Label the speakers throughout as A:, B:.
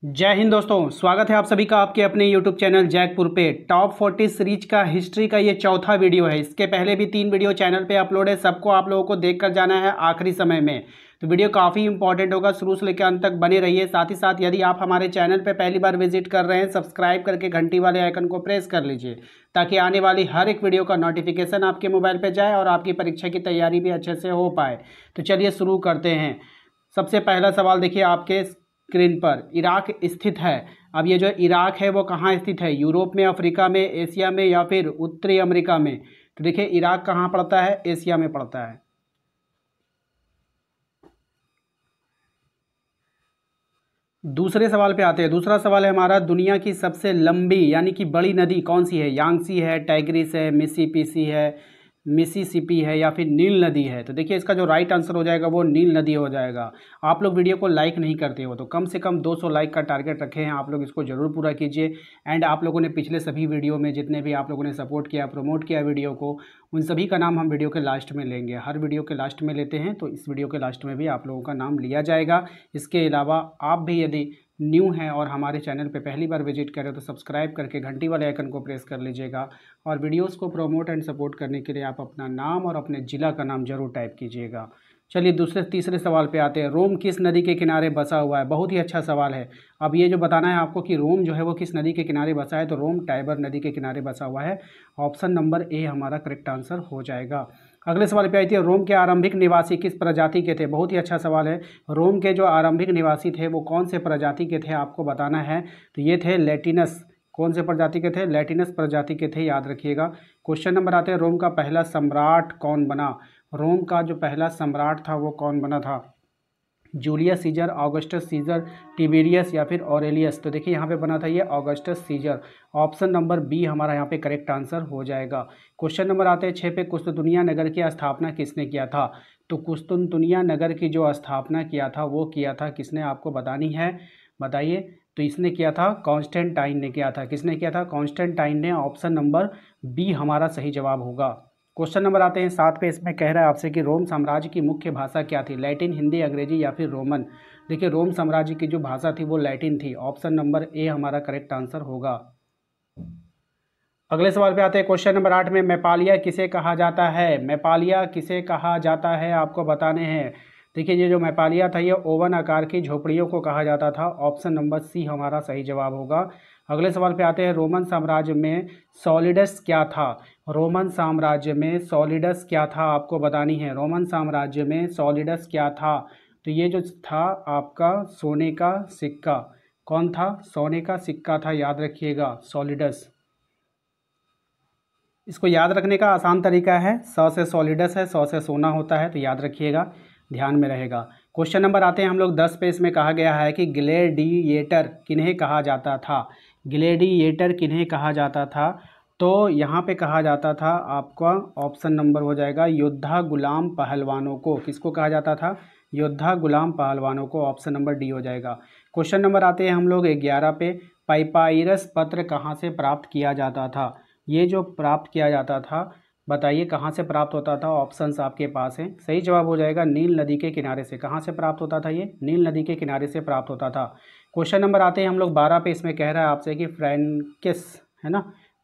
A: जय हिंद दोस्तों, स्वागत है आप सभी का आपके अपने यूट्यूब चैनल जैकपुर पे। टॉप 40 सीरीज का हिस्ट्री का ये चौथा वीडियो है। इसके पहले भी 3 वीडियो चैनल पे अपलोड है, सबको आप लोगों को देखकर जाना है आखिरी समय में। तो वीडियो काफ़ी इंपॉर्टेंट होगा, शुरू से लेकर अंत तक बने रहिए। साथ ही साथ यदि आप हमारे चैनल पर पहली बार विजिट कर रहे हैं, सब्सक्राइब करके घंटी वाले आइकन को प्रेस कर लीजिए ताकि आने वाली हर एक वीडियो का नोटिफिकेशन आपके मोबाइल पर जाए और आपकी परीक्षा की तैयारी भी अच्छे से हो पाए। तो चलिए शुरू करते हैं। सबसे पहला सवाल देखिए आपके स्क्रीन पर, इराक स्थित है। अब ये जो इराक है वो कहाँ स्थित है? यूरोप में, अफ्रीका में, एशिया में या फिर उत्तरी अमेरिका में? तो देखिए इराक कहाँ पड़ता है? एशिया में पड़ता है। दूसरे सवाल पे आते हैं। दूसरा सवाल है हमारा, दुनिया की सबसे लंबी यानी कि बड़ी नदी कौन सी है? यांगसी है, टाइग्रिस है, मिसिसिपी है, मिसिसिपी है या फिर नील नदी है? तो देखिए इसका जो राइट आंसर हो जाएगा वो नील नदी हो जाएगा। आप लोग वीडियो को लाइक नहीं करते हो तो कम से कम 200 लाइक का टारगेट रखे हैं, आप लोग इसको ज़रूर पूरा कीजिए। एंड आप लोगों ने पिछले सभी वीडियो में जितने भी आप लोगों ने सपोर्ट किया, प्रमोट किया वीडियो को, उन सभी का नाम हम वीडियो के लास्ट में लेंगे। हर वीडियो के लास्ट में लेते हैं, तो इस वीडियो के लास्ट में भी आप लोगों का नाम लिया जाएगा। इसके अलावा आप भी यदि न्यू हैं और हमारे चैनल पे पहली बार विजिट करें तो सब्सक्राइब करके घंटी वाले आइकन को प्रेस कर लीजिएगा। और वीडियोस को प्रमोट एंड सपोर्ट करने के लिए आप अपना नाम और अपने ज़िला का नाम जरूर टाइप कीजिएगा। चलिए तीसरे सवाल पे आते हैं। रोम किस नदी के किनारे बसा हुआ है? बहुत ही अच्छा सवाल है। अब ये जो बताना है आपको कि रोम जो है वो किस नदी के किनारे बसा है, तो रोम टाइबर नदी के किनारे बसा हुआ है। ऑप्शन नंबर ए हमारा करेक्ट आंसर हो जाएगा। अगले सवाल पे आई थी, रोम के आरंभिक निवासी किस प्रजाति के थे? बहुत ही अच्छा सवाल है। रोम के जो आरंभिक निवासी थे वो कौन से प्रजाति के थे आपको बताना है। तो ये थे लैटिनस। कौन से प्रजाति के थे? लैटिनस प्रजाति के थे, याद रखिएगा। क्वेश्चन नंबर आते हैं, रोम का पहला सम्राट कौन बना? रोम का जो पहला सम्राट था वो कौन बना था? Julius Caesar, Augustus Caesar, Tiberius या फिर ऑरेलियस? तो देखिए यहाँ पे बना था ये Augustus Caesar. Option number B हमारा यहाँ पे करेक्ट आंसर हो जाएगा। क्वेश्चन नंबर आते हैं 6 पे, कुस्तुनतुनिया नगर की स्थापना किसने किया था? तो कुस्तुनतुनिया नगर की जो स्थापना किया था वो किया था किसने, आपको बतानी है, बताइए। तो इसने किया था कॉन्स्टेंटाइन ने किया था। किसने किया था? कॉन्स्टेंटाइन ने। ऑप्शन नंबर बी हमारा सही जवाब होगा। क्वेश्चन नंबर आते हैं 7 पे, इसमें कह रहा है आपसे कि रोम साम्राज्य की मुख्य भाषा क्या थी? लैटिन, हिंदी, अंग्रेजी या फिर रोमन? देखिए रोम साम्राज्य की जो भाषा थी वो लैटिन थी। ऑप्शन नंबर ए हमारा करेक्ट आंसर होगा। अगले सवाल पे आते हैं। क्वेश्चन नंबर 8 में, मैपालिया किसे कहा जाता है? मैपालिया किसे कहा जाता है आपको बताने हैं। देखिए ये जो मैपालिया था ये ओवन आकार की झोपड़ियों को कहा जाता था। ऑप्शन नंबर सी हमारा सही जवाब होगा। अगले सवाल पे आते हैं, रोमन साम्राज्य में सॉलिडस क्या था? रोमन साम्राज्य में सॉलिडस क्या था आपको बतानी है। रोमन साम्राज्य में सॉलिडस क्या था? तो ये जो था आपका सोने का सिक्का। कौन था? सोने का सिक्का था, याद रखिएगा, सॉलिडस। इसको याद रखने का आसान तरीका है, 100 से सॉलिडस है, 100 से सोना होता है, तो याद रखिएगा, ध्यान में रहेगा। क्वेश्चन नंबर आते हैं हम लोग 10 पे, इसमें कहा गया है कि ग्लेडिएटर किन्हें कहा जाता था? ग्लेडिएटर किन्हें कहा जाता था? तो यहाँ पे कहा जाता था आपका ऑप्शन नंबर हो जाएगा योद्धा गुलाम पहलवानों को। किसको कहा जाता था? योद्धा गुलाम पहलवानों को। ऑप्शन नंबर डी हो जाएगा। क्वेश्चन नंबर आते हैं हम लोग 11 पे, पाइपायरस पत्र कहाँ से प्राप्त किया जाता था? ये जो प्राप्त किया जाता था, बताइए कहाँ से प्राप्त होता था? ऑप्शंस आपके पास हैं। सही जवाब हो जाएगा नील नदी के किनारे से। कहाँ से प्राप्त होता था? ये नील नदी के किनारे से प्राप्त होता था। क्वेश्चन नंबर आते हैं हम लोग 12 पे, इसमें कह रहा है आपसे कि फ्रैंकिस है ना,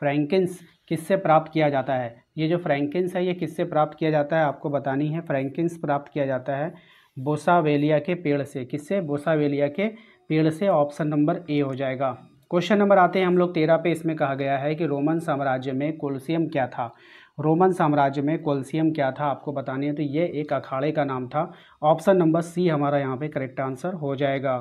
A: फ्रैंकिन्स किससे प्राप्त किया जाता है? ये जो फ्रैंकिन्स है ये किससे प्राप्त किया जाता है आपको बतानी है। फ्रैंकिन्स प्राप्त किया जाता है बोसावेलिया के पेड़ से। किससे? बोसावेलिया के पेड़ से। ऑप्शन नंबर ए हो जाएगा। क्वेश्चन नंबर आते हैं हम लोग 13 पे, इसमें कहा गया है कि रोमन साम्राज्य में कोलिसियम क्या था? रोमन साम्राज्य में कोलिसियम क्या था आपको बतानी है। तो ये एक अखाड़े का नाम था। ऑप्शन नंबर सी हमारा यहाँ पे करेक्ट आंसर हो जाएगा।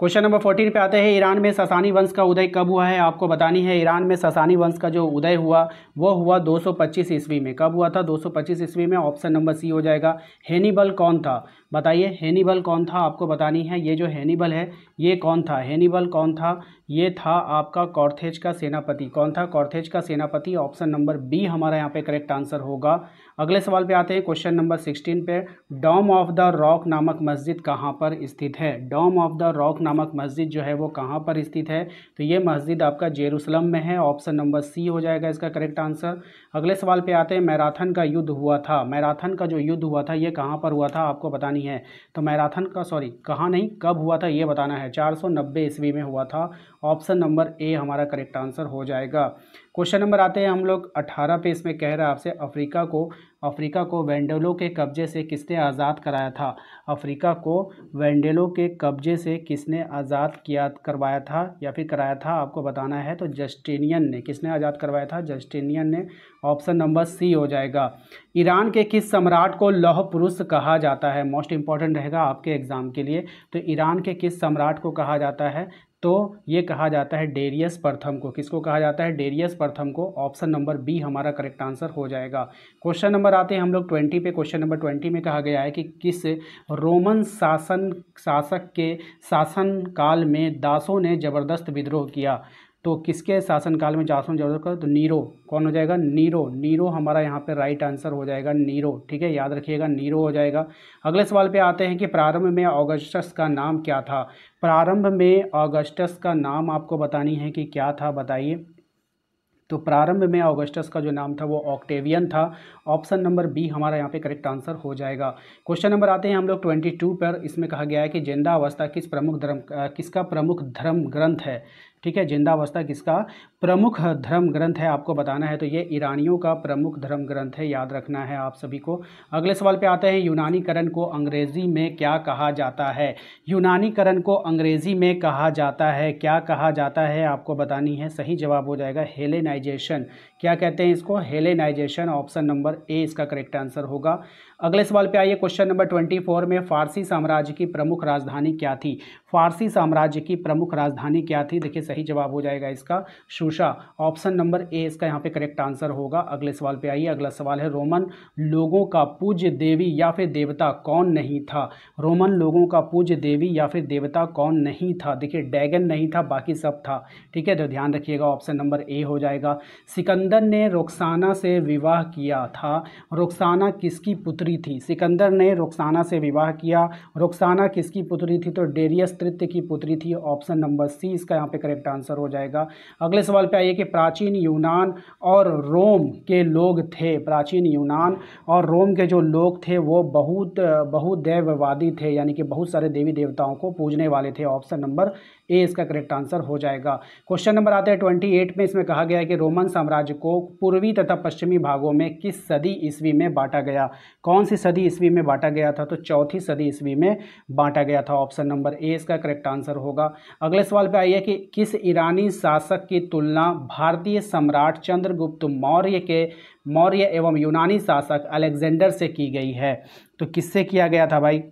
A: क्वेश्चन नंबर 14 पे आते हैं, ईरान में ससानी वंश का उदय कब हुआ है आपको बतानी है। ईरान में ससानी वंश का जो उदय हुआ वो हुआ 225 ईस्वी में। कब हुआ था? 225 ईस्वी में। ऑप्शन नंबर सी हो जाएगा। हैनिबल कौन था? बताइए हैनिबल कौन था आपको बतानी है। ये जो हैनिबल है ये कौन था? हैनिबल कौन था? ये था आपका कॉर्थेज का सेनापति। कौन था? कॉर्थेज का सेनापति। ऑप्शन नंबर बी हमारा यहाँ पे करेक्ट आंसर होगा। अगले सवाल पे आते हैं क्वेश्चन नंबर 16 पे, डोम ऑफ द रॉक नामक मस्जिद कहाँ पर स्थित है? डोम ऑफ द रॉक नामक मस्जिद जो है वो कहाँ पर स्थित है? तो ये मस्जिद आपका जेरूसलम में है। ऑप्शन नंबर सी हो जाएगा इसका करेक्ट आंसर। अगले सवाल पे आते हैं, मैराथन का युद्ध हुआ था, मैराथन का जो युद्ध हुआ था ये कहाँ पर हुआ था आपको बतानी है। तो मैराथन का कहाँ नहीं, कब हुआ था ये बताना है। 490 ईस्वी में हुआ था। ऑप्शन नंबर ए हमारा करेक्ट आंसर हो जाएगा। क्वेश्चन नंबर आते हैं हम लोग 18 पे, इसमें कह रहा है आपसे, अफ्रीका को वेंडेलों के कब्जे से किसने आज़ाद कराया था? अफ्रीका को वेंडेलों के कब्जे से किसने आज़ाद करवाया था या फिर कराया था आपको बताना है। तो जस्टिनियन ने। किसने आज़ाद करवाया था? जस्टिनियन ने। ऑप्शन नंबर सी हो जाएगा। ईरान के किस सम्राट को लौह पुरुष कहा जाता है? मोस्ट इंपॉर्टेंट रहेगा आपके एग्जाम के लिए। तो ईरान के किस सम्राट को कहा जाता है? तो ये कहा जाता है डेरियस प्रथम को। किसको कहा जाता है? डेरियस प्रथम को। ऑप्शन नंबर बी हमारा करेक्ट आंसर हो जाएगा। क्वेश्चन नंबर आते हैं हम लोग 20 पे। क्वेश्चन नंबर 20 में कहा गया है कि किस रोमन शासक के शासनकाल में दासों ने जबरदस्त विद्रोह किया? तो किसके शासनकाल में दासों ने जबरदस्त किया? तो नीरो। कौन हो जाएगा? नीरो हमारा यहाँ पे राइट आंसर हो जाएगा, नीरो। ठीक है, याद रखिएगा, नीरो हो जाएगा। अगले सवाल पे आते हैं कि प्रारंभ में ऑगस्टस का नाम क्या था? प्रारंभ में ऑगस्टस का नाम आपको बतानी है कि क्या था, बताइए। तो प्रारंभ में ऑगस्टस का जो नाम था वो ऑक्टेवियन था। ऑप्शन नंबर बी हमारा यहाँ पे करेक्ट आंसर हो जाएगा। क्वेश्चन नंबर आते हैं हम लोग 22 पर। इसमें कहा गया है कि जिंदावस्था किसका प्रमुख धर्म ग्रंथ है? ठीक है, जिंदावस्था किसका प्रमुख धर्म ग्रंथ है आपको बताना है। तो ये ईरानियों का प्रमुख धर्म ग्रंथ है, याद रखना है आप सभी को। अगले सवाल पे आते हैं, यूनानीकरण को अंग्रेजी में क्या कहा जाता है? यूनानीकरण को अंग्रेजी में कहा जाता है, क्या कहा जाता है आपको बतानी है। सही जवाब हो जाएगा हेलेनाइजेशन। क्या कहते हैं इसको? हेलेनाइजेशन। ऑप्शन नंबर ए इसका करेक्ट आंसर होगा। अगले सवाल पे आइए, क्वेश्चन नंबर 24 में, फारसी साम्राज्य की प्रमुख राजधानी क्या थी? फारसी साम्राज्य की प्रमुख राजधानी क्या थी? देखिए सही जवाब हो जाएगा इसका शूशा। ऑप्शन नंबर ए इसका यहाँ पे करेक्ट आंसर होगा। अगले सवाल पे आइए, अगला सवाल है, रोमन लोगों का पूज्य देवी या फिर देवता कौन नहीं था? रोमन लोगों का पूज्य देवी या फिर देवता कौन नहीं था? देखिए डैगन नहीं था, बाकी सब था। ठीक है, तो ध्यान रखिएगा, ऑप्शन नंबर ए हो जाएगा। सिकंदर ने रुखसाना से विवाह किया था। रुखसाना किसकी पुत्री थी? सिकंदर ने रुखसाना से विवाह किया। रुखसाना किसकी पुत्री थी? तो डेरियस तृतीय की पुत्री थी। ऑप्शन नंबर सी इसका यहाँ पे करेक्ट आंसर हो जाएगा। अगले सवाल पे आइए कि प्राचीन यूनान और रोम के लोग थे, प्राचीन यूनान और रोम के जो लोग थे वो बहुदेववादी थे, यानी कि बहुत सारे देवी देवताओं को पूजने वाले थे। ऑप्शन नंबर ए इसका करेक्ट आंसर हो जाएगा। क्वेश्चन नंबर आते हैं 28 में। इसमें कहा गया है कि रोमन साम्राज्य को पूर्वी तथा पश्चिमी भागों में किस सदी ईस्वी में बांटा गया? कौन सी सदी ईस्वी में बांटा गया था? तो चौथी सदी ईस्वी में बांटा गया था। ऑप्शन नंबर ए इसका करेक्ट आंसर होगा। अगले सवाल पे आइए कि किस ईरानी शासक की तुलना भारतीय सम्राट चंद्रगुप्त मौर्य एवं यूनानी शासक अलेक्जेंडर से की गई है? तो किससे किया गया था भाई?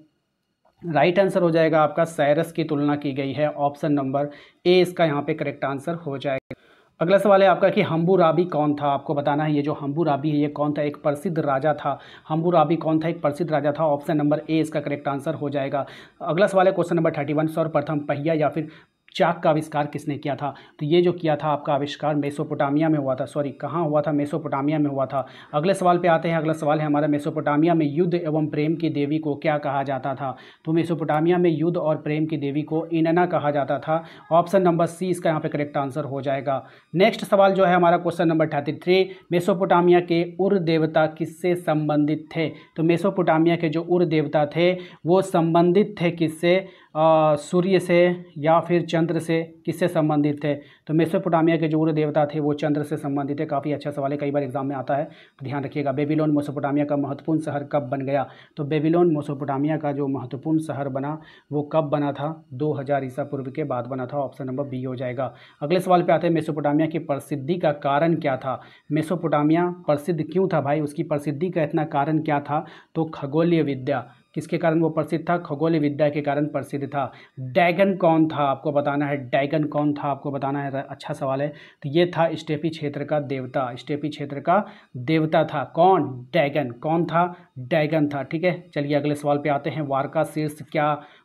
A: राइट आंसर हो जाएगा आपका साइरस की तुलना की गई है। ऑप्शन नंबर ए इसका यहाँ पे करेक्ट आंसर हो जाएगा। अगला सवाल है आपका कि हम्बुराबी कौन था? आपको बताना है ये जो हम्बुराबी है ये कौन था? एक प्रसिद्ध राजा था। हम्बुराबी कौन था? एक प्रसिद्ध राजा था। ऑप्शन नंबर ए इसका करेक्ट आंसर हो जाएगा। अगला सवाल है क्वेश्चन नंबर 31, सर्वप्रथम पहिया या फिर चाक का आविष्कार किसने किया था? तो ये जो किया था आपका आविष्कार मेसोपोटामिया में हुआ था। कहाँ हुआ था? मेसोपोटामिया में हुआ था। अगले सवाल पे आते हैं। अगला सवाल है हमारा, मेसोपोटामिया में युद्ध एवं प्रेम की देवी को क्या कहा जाता था? तो मेसोपोटामिया में युद्ध और प्रेम की देवी को इनना कहा जाता था। ऑप्शन नंबर सी इसका यहाँ पे करेक्ट आंसर हो जाएगा। नेक्स्ट सवाल जो है हमारा क्वेश्चन नंबर 33, मेसोपोटामिया के उर देवता किससे संबंधित थे? तो मेसोपोटामिया के जो उर देवता थे वो संबंधित थे किससे? सूर्य से या फिर चंद्र से? किससे संबंधित थे? तो मेसोपोटामिया के जो उर देवता थे वो चंद्र से संबंधित है। काफ़ी अच्छा सवाल है, कई बार एग्जाम में आता है, तो ध्यान रखिएगा। बेबीलोन मेसोपोटामिया का महत्वपूर्ण शहर कब बन गया? तो बेबीलोन मेसोपोटामिया का जो महत्वपूर्ण शहर बना वो कब बना था? 2000 ईसा पूर्व के बाद बना था। ऑप्शन नंबर बी हो जाएगा। अगले सवाल पे आते हैं, मेसोपोटामिया की प्रसिद्धि का कारण क्या था? मेसोपोटामिया प्रसिद्ध क्यों था भाई? उसकी प्रसिद्धि का इतना कारण क्या था? तो खगोलीय विद्या। किसके कारण वो प्रसिद्ध था? खगोलीय विद्या के कारण प्रसिद्ध था। डैगन कौन था आपको बताना है। डैगन कौन था आपको बताना है। अच्छा सवाल है। तो ये था स्टेपी क्षेत्र का देवता, स्टेपी क्षेत्र का देवता था कौन? डैगन। कौन था? डैगन था। ठीक है, चलिए अगले सवाल पे आते हैं। वारका शीर्ष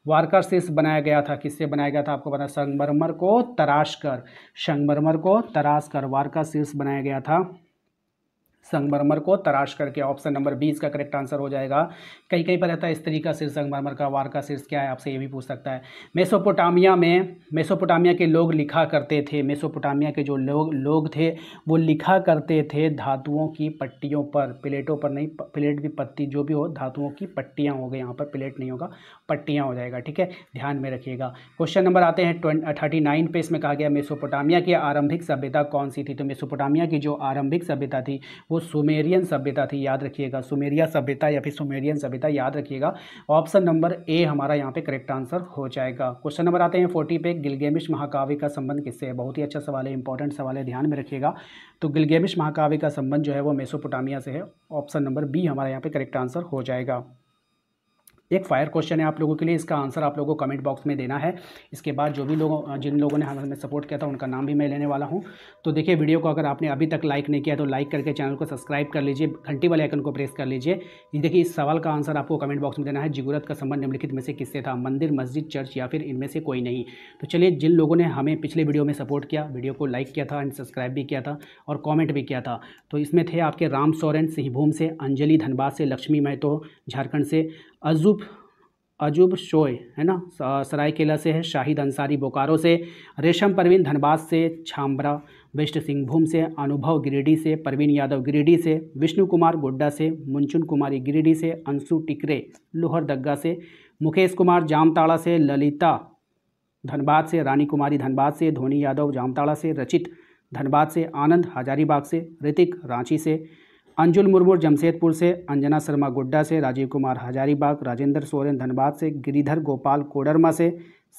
A: वारका शीर्ष बनाया गया था, किससे बनाया गया था आपको बताना? संगमरमर को तराश कर, संगमरमर को तराश कर वारका शीर्ष बनाया गया था। संगमरमर को तराश करके। ऑप्शन नंबर 20 का करेक्ट आंसर हो जाएगा। कहीं कहीं पर रहता है स्त्री का सिर संगमरमर का, वार का सिर क्या है, आपसे ये भी पूछ सकता है। मेसोपोटामिया के लोग लिखा करते थे, मेसोपोटामिया के जो लोग थे वो लिखा करते थे धातुओं की पट्टियों पर, प्लेटों पर नहीं, प्लेट भी पत्ती जो भी हो, धातुओं की पट्टियाँ हो गई, यहाँ पर प्लेट नहीं होगा, पट्टियाँ हो जाएगा, ठीक है, ध्यान में रखिएगा। क्वेश्चन नंबर आते हैं 39 पे। इसमें कहा गया मेसोपोटामिया की आरंभिक सभ्यता कौन सी थी। तो मेसोपोटामिया की जो आरंभिक सभ्यता थी वो सुमेरियन सभ्यता थी, याद रखिएगा, सुमेरिया सभ्यता या फिर सुमेरियन सभ्यता, याद रखिएगा। ऑप्शन नंबर ए हमारा यहाँ पे करेक्ट आंसर हो जाएगा। क्वेश्चन नंबर आते हैं 40 पे। गिलगेमिश महाकाव्य का संबंध किससे है। बहुत ही अच्छा सवाल है, इंपॉर्टेंट सवाल है, ध्यान में रखिएगा। तो गिलगेमिश महाकाव्य का संबंध जो है वो मेसोपोटामिया से है। ऑप्शन नंबर बी हमारा यहाँ पे करेक्ट आंसर हो जाएगा। एक फायर क्वेश्चन है आप लोगों के लिए, इसका आंसर आप लोगों को कमेंट बॉक्स में देना है। इसके बाद जो भी जिन लोगों ने हमें सपोर्ट किया था उनका नाम भी मैं लेने वाला हूं। तो देखिए, वीडियो को अगर आपने अभी तक लाइक नहीं किया तो लाइक करके चैनल को सब्सक्राइब कर लीजिए, घंटी वाले आइकन को प्रेस कर लीजिए। देखिए, इस सवाल का आंसर आपको कमेंट बॉक्स में देना है। जिगुरत का संबंध निम्नलिखित में से किससे था। मंदिर, मस्जिद, चर्च या फिर इनमें से कोई नहीं। तो चलिए, जिन लोगों ने हमें पिछले वीडियो में सपोर्ट किया, वीडियो को लाइक किया था एंड सब्सक्राइब भी किया था और कॉमेंट भी किया था, तो इसमें थे आपके राम सोरेन सिंहभूम से, अंजलि धनबाद से, लक्ष्मी महतो झारखंड से, अजूब शोय है ना सरायकेला से है, शाहिद अंसारी बोकारो से, रेशम परवीन धनबाद से, छाम्बरा वेस्ट सिंहभूम से, अनुभव गिरिडीह से, परवीन यादव गिरिडीह से, विष्णु कुमार गोड्डा से, मुंचुन कुमारी गिरिडीह से, अंशु टिकरे लोहरदग्गा से, मुकेश कुमार जामताड़ा से, ललिता धनबाद से, रानी कुमारी धनबाद से, धोनी यादव जामताड़ा से, रचित धनबाद से, आनंद हजारीबाग से, ऋतिक रांची से, अंजुल मुर्मू जमशेदपुर से, अंजना शर्मा गोड्डा से, राजीव कुमार हजारीबाग, राजेंद्र सोरेन धनबाद से, गिरिधर गोपाल कोडरमा से,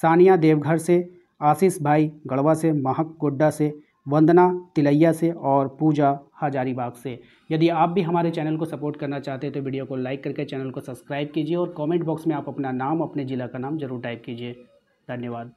A: सानिया देवघर से, आशीष भाई गढ़वा से, महक गोड्डा से, वंदना तिलैया से और पूजा हजारीबाग से। यदि आप भी हमारे चैनल को सपोर्ट करना चाहते हैं तो वीडियो को लाइक करके चैनल को सब्सक्राइब कीजिए और कमेंट बॉक्स में आप अपना नाम, अपने ज़िला का नाम जरूर टाइप कीजिए। धन्यवाद।